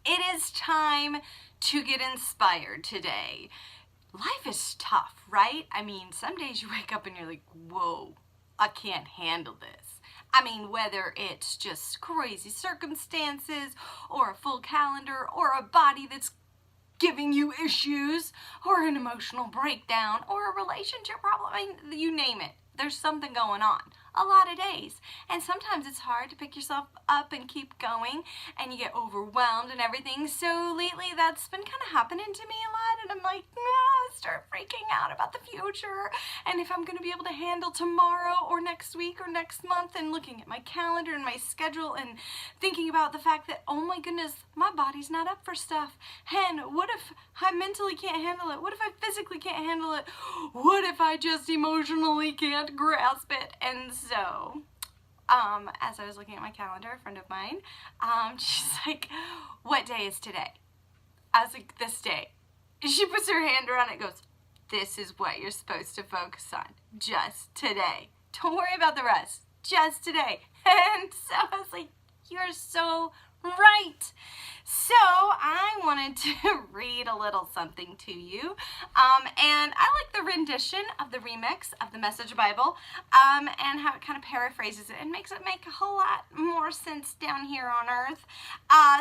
It is time to get inspired today. Life is tough, right? I mean, some days you wake up and you're like, whoa, I can't handle this. I mean, whether it's just crazy circumstances or a full calendar or a body that's giving you issues or an emotional breakdown or a relationship problem, I mean, you name it. There's something going on a lot of days, and sometimes it's hard to pick yourself up and keep going, and you get overwhelmed and everything. So lately that's been kind of happening to me a lot, and I'm like, no, I start freaking out about the future and if I'm going to be able to handle tomorrow or next week or next month, and looking at my calendar and my schedule and thinking about the fact that, oh my goodness, my body's not up for stuff. And what if I mentally can't handle it? What if I physically can't handle it? What if I just emotionally can't grasp it? And so, as I was looking at my calendar, a friend of mine, she's like, what day is today? I was like, this day. She puts her hand around it and goes, this is what you're supposed to focus on. Just today. Don't worry about the rest. Just today. And so I was like, you're so right. So I wanted to read a little something to you, and I like the rendition of the remix of the Message Bible, and how it kind of paraphrases it and makes it make a whole lot more sense down here on earth.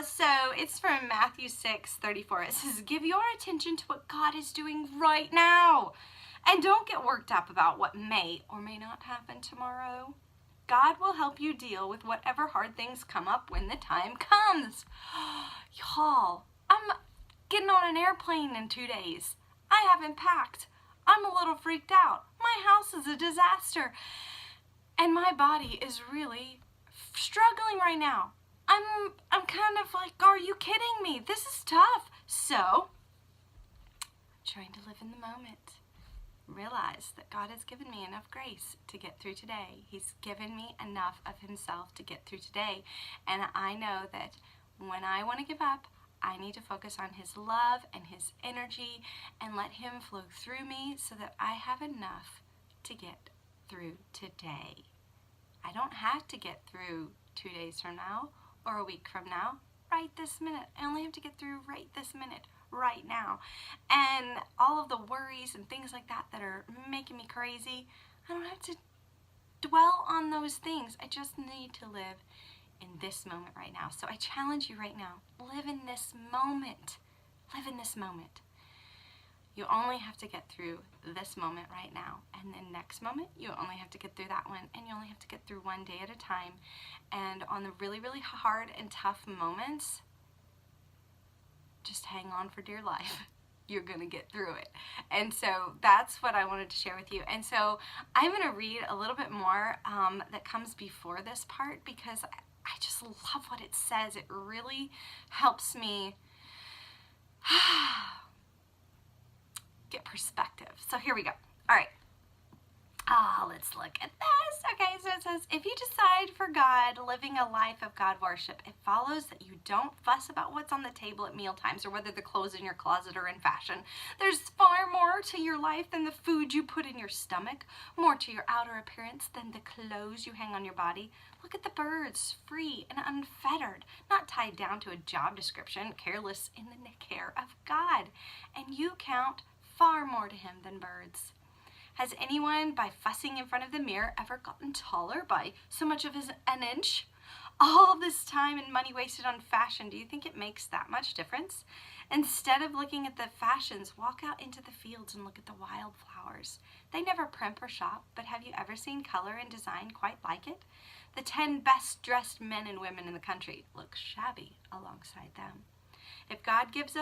So it's from Matthew 6:34. It says, give your attention to what God is doing right now, and don't get worked up about what may or may not happen tomorrow. God will help you deal with whatever hard things come up when the time comes. Y'all, I'm getting on an airplane in 2 days. I haven't packed. I'm a little freaked out. My house is a disaster. And my body is really struggling right now. I'm kind of like, are you kidding me? This is tough. So, I'm trying to live in the moment. Realize that God has given me enough grace to get through today. He's given me enough of himself to get through today. And I know that when I want to give up, I need to focus on his love and his energy and let him flow through me so that I have enough to get through today. I don't have to get through 2 days from now or a week from now, right this minute. I only have to get through right this minute, right now. And all of the worries and things like that that are making me crazy, I don't have to dwell on those things. I just need to live in this moment right now. So I challenge you right now, live in this moment. Live in this moment. You only have to get through this moment right now, and then next moment you only have to get through that one, and you only have to get through one day at a time. And on the really, really hard and tough moments, just hang on for dear life. You're gonna get through it. And so that's what I wanted to share with you. And so I'm gonna read a little bit more that comes before this part, because I just love what it says. It really helps me get perspective. So here we go. All right. Let's look at this. Okay, so it says, if you decide for God, living a life of God worship, it follows that you don't fuss about what's on the table at mealtimes or whether the clothes in your closet are in fashion. There's far more to your life than the food you put in your stomach, more to your outer appearance than the clothes you hang on your body. Look at the birds, free and unfettered, not tied down to a job description, careless in the care of God. And you count far more to him than birds. Has anyone, by fussing in front of the mirror, ever gotten taller by so much as an inch? All this time and money wasted on fashion, do you think it makes that much difference? Instead of looking at the fashions, walk out into the fields and look at the wildflowers. They never primp or shop, but have you ever seen color and design quite like it? The 10 best dressed men and women in the country look shabby alongside them. If God gives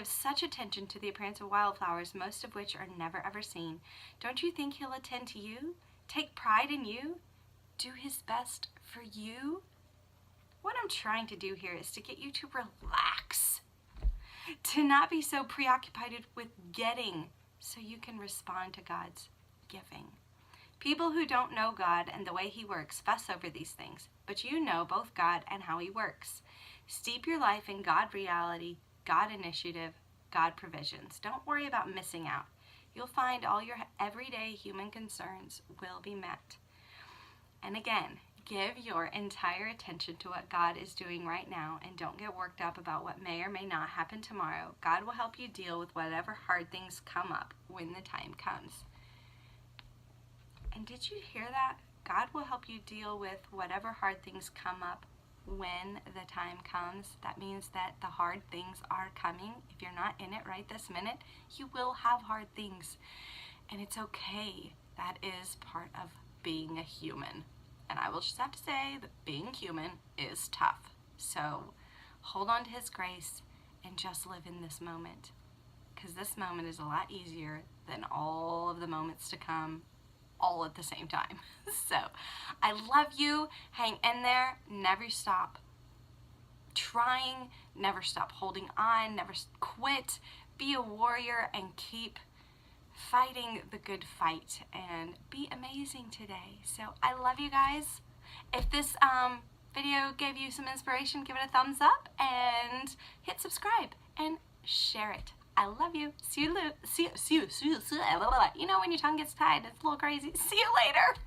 such attention to the appearance of wildflowers, most of which are never ever seen, don't you think he'll attend to you, take pride in you, do his best for you? What I'm trying to do here is to get you to relax, to not be so preoccupied with getting, so you can respond to God's giving. People who don't know God and the way he works fuss over these things, but you know both God and how he works. Steep your life in God reality, God initiative, God provisions. Don't worry about missing out. You'll find all your everyday human concerns will be met. And again, Give your entire attention to what God is doing right now and don't get worked up about what may or may not happen tomorrow. God will help you deal with whatever hard things come up when the time comes. And did you hear that? God will help you deal with whatever hard things come up when the time comes. That means that the hard things are coming. If you're not in it right this minute, you will have hard things. And it's okay. That is part of being a human. And I will just have to say that being human is tough. So hold on to His grace and just live in this moment. Because this moment is a lot easier than all of the moments to come all at the same time. So I love you. Hang in there. Never stop trying. Never stop holding on. Never quit. Be a warrior and keep fighting the good fight and be amazing today. So I love you guys. If this video gave you some inspiration, give it a thumbs up and hit subscribe and share it. I love you. See you. You know when your tongue gets tied, it's a little crazy. See you later.